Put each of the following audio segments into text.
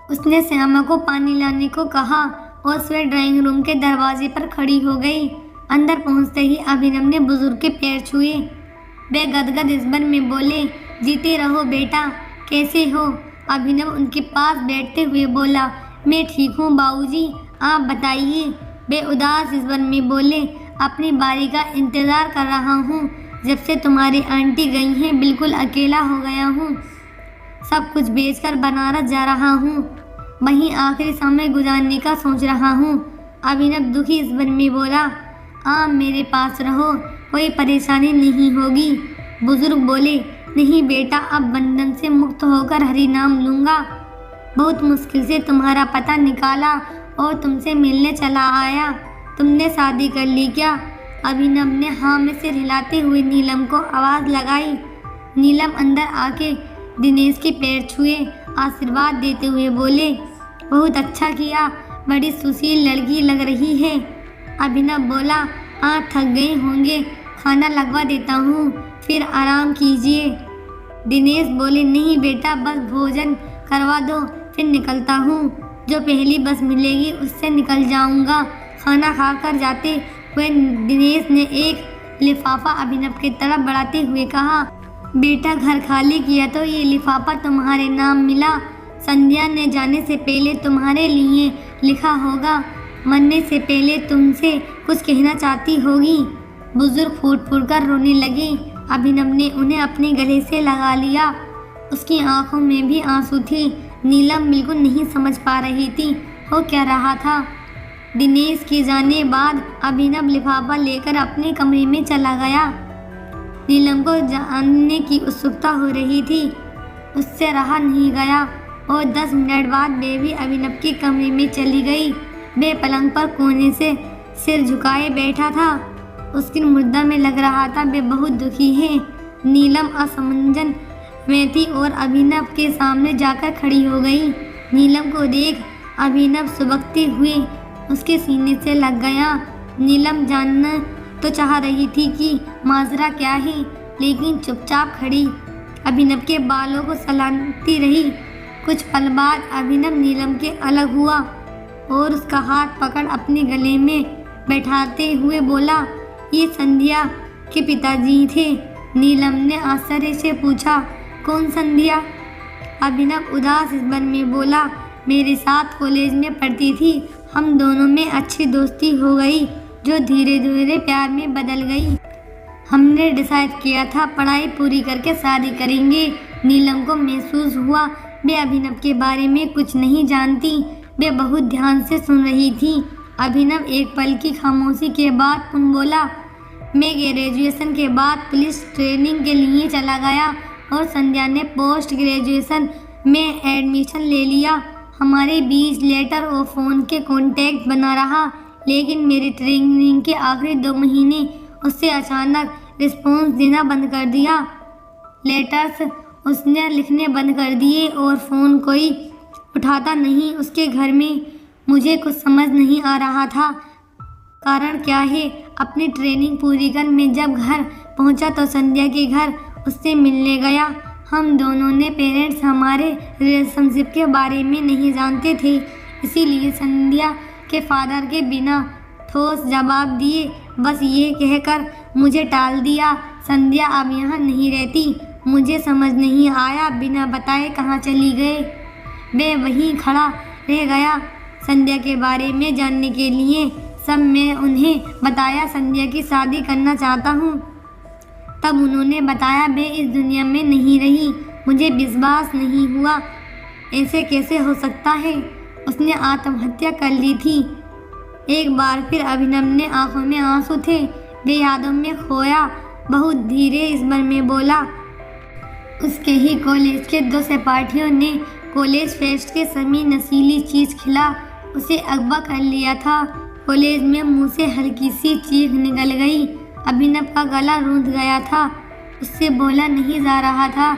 उसने श्यामा को पानी लाने को कहा और स्वयं ड्राइंग रूम के दरवाजे पर खड़ी हो गई। अंदर पहुंचते ही अभिनव ने बुजुर्ग के पैर छुए। वे गदगद स्वर में बोले, जीते रहो बेटा, कैसे हो? अभिनव उनके पास बैठते हुए बोला, मैं ठीक हूँ बाबूजी, आप बताइए। वे उदास स्वर में बोले, अपनी बारी का इंतज़ार कर रहा हूँ। जब से तुम्हारी आंटी गई हैं बिल्कुल अकेला हो गया हूँ। सब कुछ बेचकर बनारस जा रहा हूँ, वहीं आखिरी समय गुजारने का सोच रहा हूँ। अभिनव दुखी स्वर में बोला, आप मेरे पास रहो, कोई परेशानी नहीं होगी। बुजुर्ग बोले, नहीं बेटा, अब बंधन से मुक्त होकर हरि नाम लूँगा। बहुत मुश्किल से तुम्हारा पता निकाला और तुमसे मिलने चला आया। तुमने शादी कर ली क्या? अभिनव ने हाँ में सिर हिलाते हुए नीलम को आवाज़ लगाई। नीलम अंदर आके दिनेश के पैर छुए, आशीर्वाद देते हुए बोले, बहुत अच्छा किया, बड़ी सुशील लड़की लग रही है। अभिनव बोला, आप थक गए होंगे, खाना लगवा देता हूँ, फिर आराम कीजिए। दिनेश बोले, नहीं बेटा, बस भोजन करवा दो, फिर निकलता हूँ। जो पहली बस मिलेगी उससे निकल जाऊँगा। खाना खाकर जाते हुए दिनेश ने एक लिफाफा अभिनव की तरफ बढ़ाते हुए कहा, बेटा, घर खाली किया तो ये लिफाफा तुम्हारे नाम मिला। संध्या ने जाने से पहले तुम्हारे लिए लिखा होगा, मरने से पहले तुमसे कुछ कहना चाहती होगी। बुजुर्ग फूट फूट कर रोने लगे। अभिनव ने उन्हें अपने गले से लगा लिया। उसकी आंखों में भी आंसू थे। नीलम बिल्कुल नहीं समझ पा रही थी हो क्या रहा था। दिनेश के जाने बाद अभिनव लिफाफा लेकर अपने कमरे में चला गया। नीलम को जानने की उत्सुकता हो रही थी, उससे रहा नहीं गया और 10 मिनट बाद वे भी अभिनव के कमरे में चली गई। वे पलंग पर कोने से सिर झुकाए बैठा था। उसकी मुद्दा में लग रहा था वे बहुत दुखी है। नीलम असमंजन में थी और अभिनव के सामने जाकर खड़ी हो गई। नीलम को देख अभिनव सुबकते हुए उसके सीने से लग गया। नीलम जानना तो चाह रही थी कि माजरा क्या है, लेकिन चुपचाप खड़ी अभिनव के बालों को सहलाती रही। कुछ पल बाद अभिनव नीलम के अलग हुआ और उसका हाथ पकड़ अपने गले में बैठाते हुए बोला, ये संध्या के पिताजी थे। नीलम ने आश्चर्य से पूछा, कौन संध्या? अभिनव उदास स्वर में बोला, मेरे साथ कॉलेज में पढ़ती थी। हम दोनों में अच्छी दोस्ती हो गई जो धीरे धीरे प्यार में बदल गई। हमने डिसाइड किया था पढ़ाई पूरी करके शादी करेंगे। नीलम को महसूस हुआ वे अभिनव के बारे में कुछ नहीं जानती। वे बहुत ध्यान से सुन रही थी। अभिनव एक पल की खामोशी के बाद पुनः बोला, मैं ग्रेजुएशन के बाद पुलिस ट्रेनिंग के लिए चला गया और संध्या ने पोस्ट ग्रेजुएशन में एडमिशन ले लिया। हमारे बीच लेटर और फ़ोन के कॉन्टैक्ट बना रहा, लेकिन मेरी ट्रेनिंग के आखिरी 2 महीने उससे अचानक रिस्पॉन्स देना बंद कर दिया। लेटर्स उसने लिखने बंद कर दिए और फ़ोन कोई उठाता नहीं। उसके घर में मुझे कुछ समझ नहीं आ रहा था, कारण क्या है। अपनी ट्रेनिंग पूरी कर मैं जब घर पहुंचा तो संध्या के घर उससे मिलने गया। हम दोनों ने पेरेंट्स हमारे रिलेशनशिप के बारे में नहीं जानते थे, इसीलिए संध्या के फादर के बिना ठोस जवाब दिए बस ये कहकर मुझे टाल दिया। संध्या अब यहाँ नहीं रहती। मुझे समझ नहीं आया बिना बताए कहाँ चली गए। वे वहीं खड़ा रह गया। संध्या के बारे में जानने के लिए सब मैं उन्हें बताया संध्या की शादी करना चाहता हूँ। तब उन्होंने बताया वे इस दुनिया में नहीं रही। मुझे विश्वास नहीं हुआ, ऐसे कैसे हो सकता है। उसने आत्महत्या कर ली थी। एक बार फिर अभिनव ने आंखों में आंसू थे, वे यादों में खोया। बहुत धीरे स्वर में बोला, उसके ही कॉलेज के 2 सहपाठियों ने कॉलेज फेस्ट के समय नशीली चीज़ खिला उसे अगवा कर लिया था। कॉलेज में मुंह से हल्की सी चीख निकल गई। अभिनव का गला रूंध गया था, उससे बोला नहीं जा रहा था।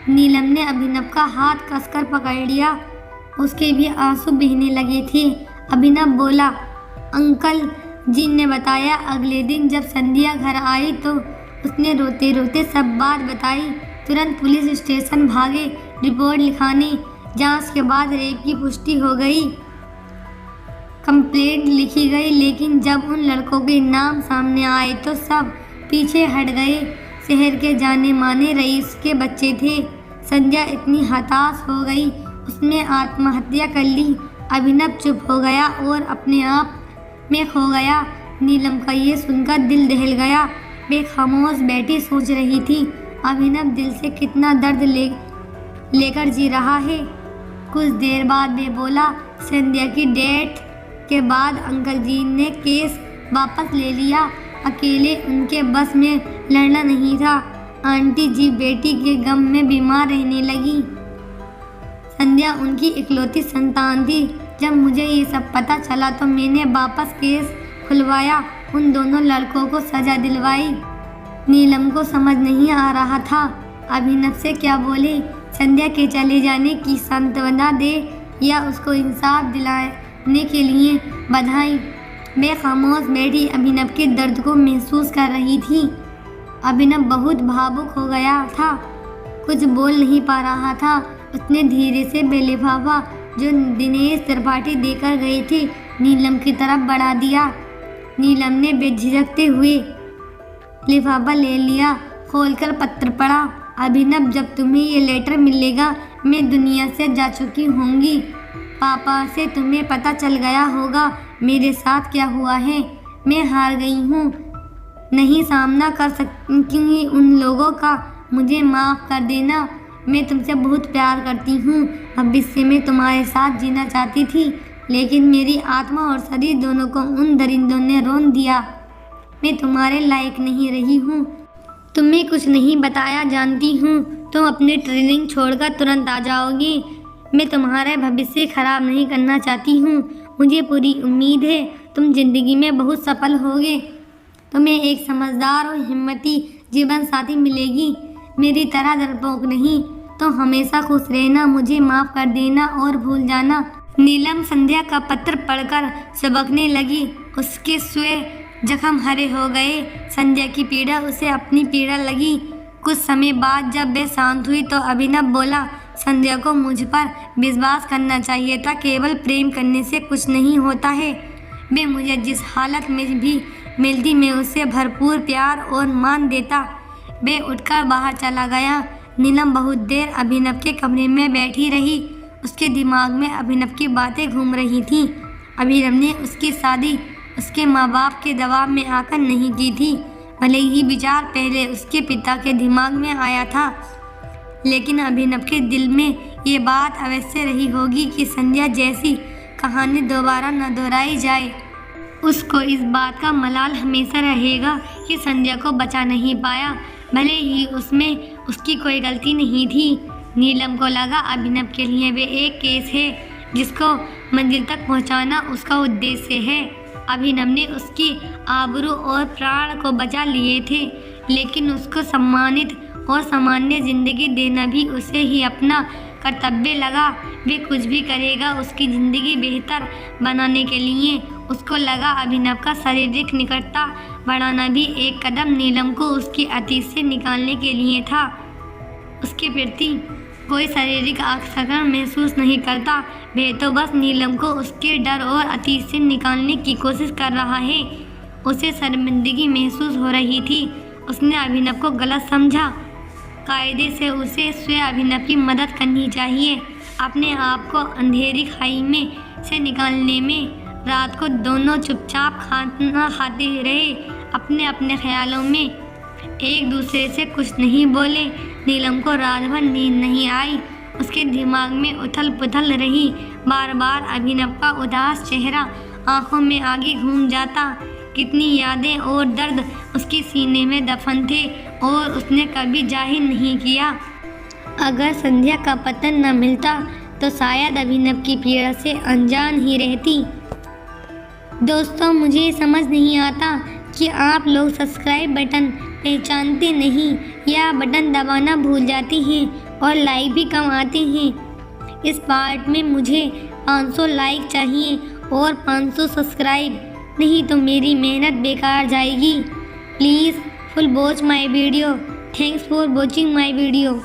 नीलम ने अभिनव का हाथ कसकर पकड़ लिया, उसके भी आंसू बहने लगे थे। अभिनव बोला, अंकल जी ने बताया। अगले दिन जब संध्या घर आई तो उसने रोते रोते सब बात बताई। तुरंत पुलिस स्टेशन भागे रिपोर्ट लिखाने। जांच के बाद रेप की पुष्टि हो गई, कंप्लेंट लिखी गई, लेकिन जब उन लड़कों के नाम सामने आए तो सब पीछे हट गए। शहर के जाने माने रईस के बच्चे थे। संध्या इतनी हताश हो गई, उसने आत्महत्या कर ली। अभिनव चुप हो गया और अपने आप में खो गया। नीलम का ये सुनकर दिल दहल गया। वे खामोश बैठी सोच रही थी, अभिनव दिल से कितना दर्द लेकर जी रहा है। कुछ देर बाद वे बोला, संध्या की डेथ के बाद अंकल जी ने केस वापस ले लिया। अकेले उनके बस में लड़ना नहीं था। आंटी जी बेटी के गम में बीमार रहने लगी। संध्या उनकी इकलौती संतान थी। जब मुझे ये सब पता चला तो मैंने वापस केस खुलवाया, उन दोनों लड़कों को सजा दिलवाई। नीलम को समझ नहीं आ रहा था अभिनव से क्या बोले, संध्या के चले जाने की सांत्वना दे या उसको इंसाफ दिलाने के लिए बधाई। मैं खामोश बैठी अभिनव के दर्द को महसूस कर रही थी। अभिनव बहुत भावुक हो गया था, कुछ बोल नहीं पा रहा था। उसने धीरे से लिफाफा जो दिनेश त्रिपाठी देकर गए थे नीलम की तरफ बढ़ा दिया। नीलम ने बेझिझकते हुए लिफाफा ले लिया, खोलकर पत्र पढ़ा। अभिनव, जब तुम्हें ये लेटर मिलेगा मैं दुनिया से जा चुकी होंगी। पापा से तुम्हें पता चल गया होगा मेरे साथ क्या हुआ है। मैं हार गई हूँ, नहीं सामना कर सकूंगी उन लोगों का। मुझे माफ़ कर देना। मैं तुमसे बहुत प्यार करती हूँ। भविष्य में तुम्हारे साथ जीना चाहती थी, लेकिन मेरी आत्मा और शरीर दोनों को उन दरिंदों ने रौंद दिया। मैं तुम्हारे लायक नहीं रही हूँ। तुम्हें कुछ नहीं बताया जानती हूँ। तुम अपनी ट्रेनिंग छोड़कर तुरंत आ जाओगी। मैं तुम्हारा भविष्य खराब नहीं करना चाहती हूँ। मुझे पूरी उम्मीद है तुम जिंदगी में बहुत सफल होगे। तुम्हें एक समझदार और हिम्मती जीवन साथी मिलेगी, मेरी तरह डरपोक नहीं। तो हमेशा खुश रहना, मुझे माफ़ कर देना और भूल जाना। नीलम संध्या का पत्र पढ़कर सबकने लगी। उसके स्वयं जख्म हरे हो गए। संध्या की पीड़ा उसे अपनी पीड़ा लगी। कुछ समय बाद जब वे शांत हुई तो अभिनव बोला, संध्या को मुझ पर विश्वास करना चाहिए था। केवल प्रेम करने से कुछ नहीं होता है। वे मुझे जिस हालत में भी मिलती मैं उसे भरपूर प्यार और मान देता। वे उठकर बाहर चला गया। नीलम बहुत देर अभिनव के कमरे में बैठी रही। उसके दिमाग में अभिनव की बातें घूम रही थीं। अभिनव ने उसकी शादी उसके माँ बाप के दबाव में आकर नहीं की थी। भले ही विचार पहले उसके पिता के दिमाग में आया था, लेकिन अभिनव के दिल में ये बात अवश्य रही होगी कि संध्या जैसी कहानी दोबारा न दोहराई जाए। उसको इस बात का मलाल हमेशा रहेगा कि संध्या को बचा नहीं पाया, भले ही उसमें उसकी कोई गलती नहीं थी। नीलम को लगा अभिनव के लिए वे एक केस है जिसको मंजिल तक पहुंचाना उसका उद्देश्य है। अभिनव ने उसकी आबरू और प्राण को बचा लिए थे, लेकिन उसको सम्मानित और सामान्य जिंदगी देना भी उसे ही अपना कर्तव्य लगा। वे कुछ भी करेगा उसकी ज़िंदगी बेहतर बनाने के लिए। उसको लगा अभिनव का शारीरिक निकटता बढ़ाना भी एक कदम नीलम को उसकी अतीत से निकालने के लिए था। उसके प्रति कोई शारीरिक आकर्षण महसूस नहीं करता, वह तो बस नीलम को उसके डर और अतीत से निकालने की कोशिश कर रहा है। उसे शर्मिंदगी महसूस हो रही थी। उसने अभिनव को गलत समझा। कायदे से उसे स्वयं अभिनव की मदद करनी चाहिए, अपने आप को अंधेरी खाई में से निकालने में। रात को दोनों चुपचाप खाना खाते रहे, अपने अपने ख्यालों में, एक दूसरे से कुछ नहीं बोले। नीलम को रात भर नींद नहीं आई। उसके दिमाग में उथल पुथल रही। बार बार अभिनव का उदास चेहरा आंखों में आगे घूम जाता। कितनी यादें और दर्द उसके सीने में दफन थे और उसने कभी जाहिर नहीं किया। अगर संध्या का पता न मिलता तो शायद अभिनव की पीड़ा से अनजान ही रहती। दोस्तों, मुझे समझ नहीं आता कि आप लोग सब्सक्राइब बटन पहचानते नहीं या बटन दबाना भूल जाते हैं और लाइक भी कम आते हैं। इस पार्ट में मुझे 500 लाइक चाहिए और 500 सब्सक्राइब, नहीं तो मेरी मेहनत बेकार जाएगी। Please full watch my video. Thanks for watching my video.